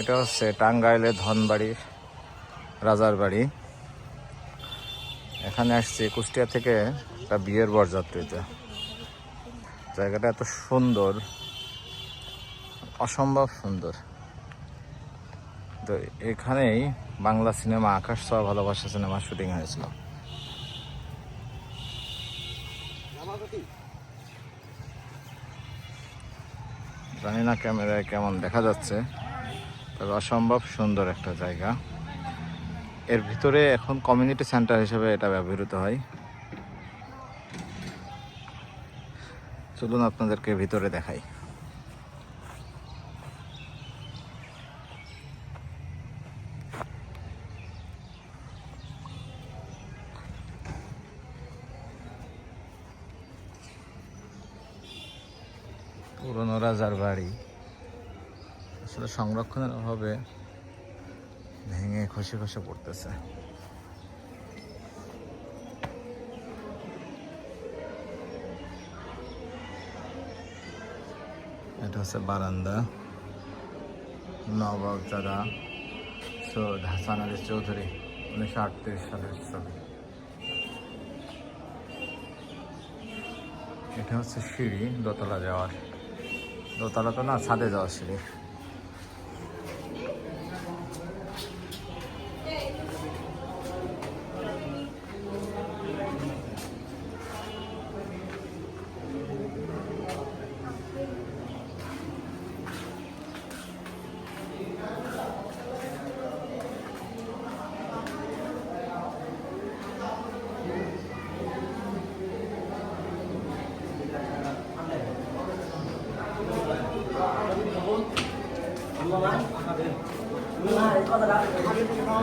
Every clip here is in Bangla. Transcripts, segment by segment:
এটা হচ্ছে টাঙ্গাইলের ধনবাড়ির রাজার বাড়ি। এখানে আসছি কুষ্টিয়া থেকে একটা বিয়ের বরযাত্রীতে। জায়গাটা এত সুন্দর, অসম্ভব সুন্দর। তো এখানেই বাংলা সিনেমা আকাশ ছোঁয়া ভালোবাসা সিনেমা শুটিং হয়েছিল। জানি না ক্যামেরায় কেমন দেখা যাচ্ছে, তবে অসম্ভব সুন্দর একটা জায়গা। এর ভিতরে এখন কমিউনিটি সেন্টার হিসেবে এটা ব্যবহৃত হয়। চলুন আপনাদেরকে ভিতরে দেখাই। পুরনো রাজার বাড়ি আসলে সংরক্ষণের অভাবে ভেঙে খসে খসে পড়তেছে। এটা হচ্ছে বারান্দা। নবাবজাদা সৈয়দ হাসান আলী চৌধুরী 1938 সালের ছবি। এটা হচ্ছে সিঁড়ি দোতলা যাওয়ার, দোতলা তো না, ছাদে যাওয়ার সিঁড়ি।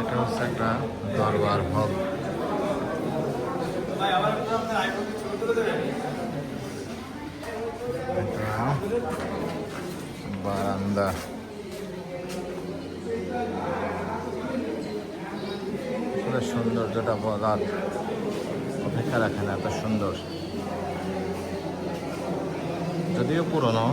এটা হচ্ছে একটা দরবার হল। বারান্দা, সৌন্দর্যটা বলার অপেক্ষা রাখে না, এত সুন্দর। যদিও পুরনো,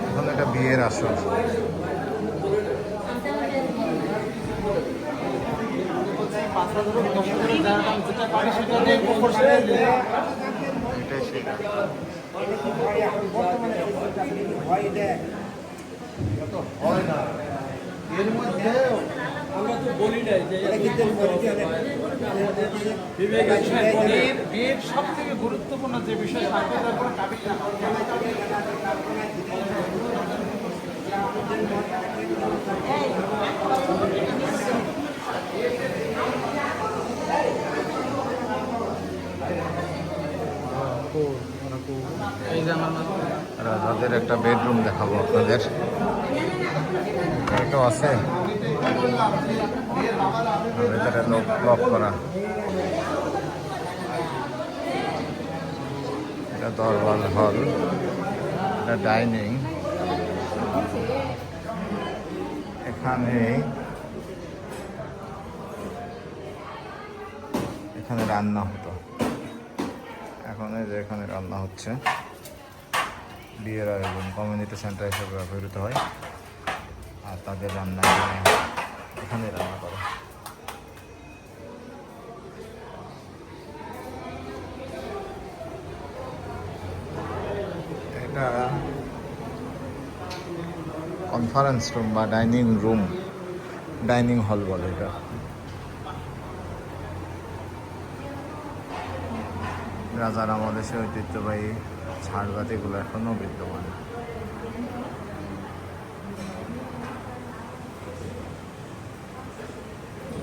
এখন এটা বিয়ের আসর। এটাই সেটা। আমরা তো বলি নাই যে বিয়ের সব থেকে গুরুত্বপূর্ণ যে বিষয় থাকবে তারপরে কাবিনটা রাজাদের একটা বেডরুম দেখাবো আপনাদের। এটা আছে ভেতরে লক করা। এটা দরবার হল, এটা ডাইনিং। এখানে রান্না হতো, এখন এই যে এখানে রান্না হচ্ছে। বিয়ের আয়োজন কমিউনিটি সেন্টার হিসেবে ব্যবহৃত হয়, আর তাদের রান্না এখানে রান্না করে। এটা কনফারেন্স রুম বা ডাইনিং রুম, ডাইনিং হল বলে এটা। রাজার আমাদের সে ঐতিহ্যবাহী ঝাড়বাতিগুলো এখনো বিদ্যমান।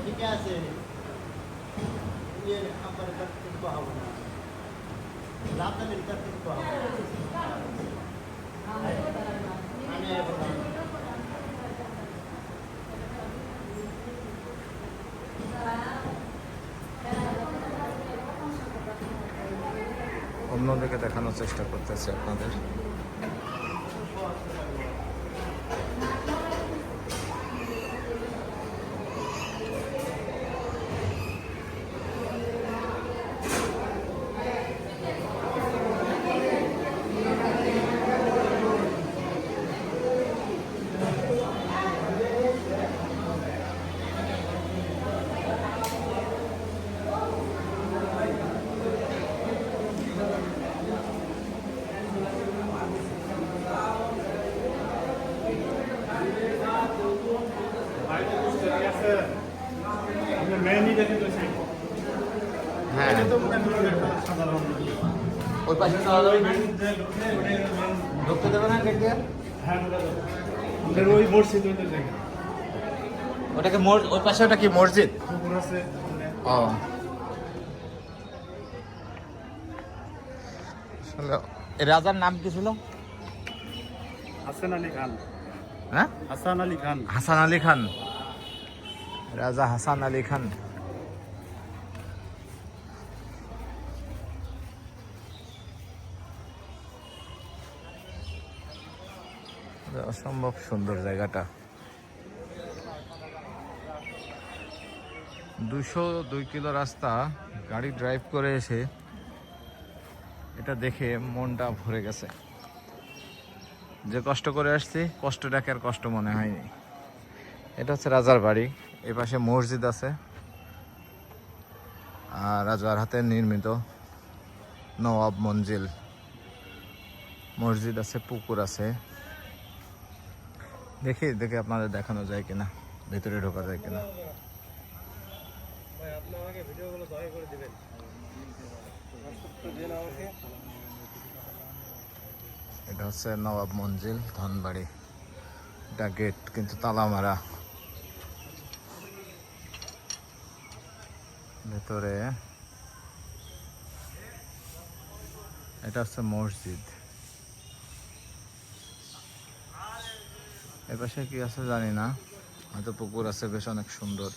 ঠিক আছে আমার কিন্তু হবে না রাতের কিন্তু হবে অন্যদিকে দেখানোর চেষ্টা করতেছি আপনাদের। হ্যাঁ, ওই পাশে ঢুকতে দেবে না গেট দিয়ে? ওই মসজিদ ওটাকে ওই পাশে ওটা কি মসজিদ? আছে। ও, আসলে এই রাজার নাম কি ছিল? হাসান আলী খান। হ্যাঁ, হাসান আলী খান। হাসান আলী খান, রাজা হাসান আলী খান। অসম্ভব সুন্দর জায়গাটা। 202 কিলো রাস্তা গাড়ি ড্রাইভ করে এসে এটা দেখে মনটা ভরে গেছে। যে কষ্ট করে আসছি, কষ্টটাকে আর কষ্ট মনে হয়নি। এটা হচ্ছে রাজার বাড়ি। এই পাশে মসজিদ আছে, আর রাজার হাতে নির্মিত নওয়াব মঞ্জিল মসজিদ আছে, পুকুর আছে। দেখি দেখে আপনাদের দেখানো যায় কিনা, ভেতরে ঢোকা যায় কিনা। এটা হচ্ছে নওয়াব মঞ্জিল, ধনবাড়ি। এটা গেট কিন্তু তালা মারা। ভেতরে এটা হচ্ছে মসজিদ। এপাশে কি আছে জানি না, হয়তো পুকুর আছে বেশ অনেক সুন্দর।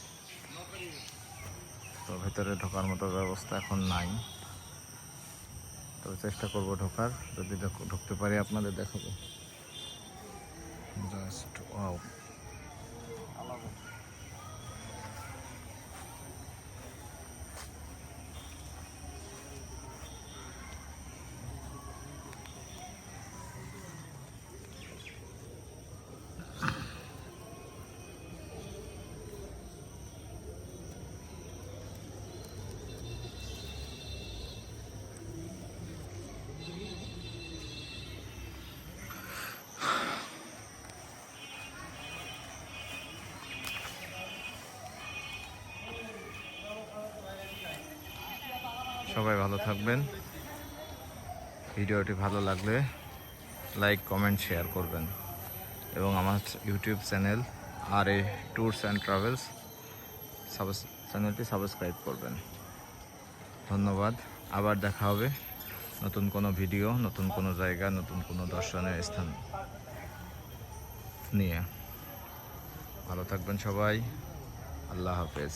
তো ভেতরে ঢোকার মতো ব্যবস্থা এখন নাই, তো চেষ্টা করব ঢোকার। যদি ঢুকতে পারি আপনাদের দেখাবো। Just wow. সবাই ভালো থাকবেন। ভিডিওটি ভালো লাগলে লাইক, কমেন্ট, শেয়ার করবেন এবং আমার YouTube channel RA tours and travels চ্যানেলটি সাবস্ক্রাইব করবেন। ধন্যবাদ। আবার দেখা হবে নতুন কোনো ভিডিও, নতুন কোনো জায়গা, নতুন কোনো দর্শনীয় স্থান নিয়ে। ভালো থাকবেন সবাই। আল্লাহ হাফেজ।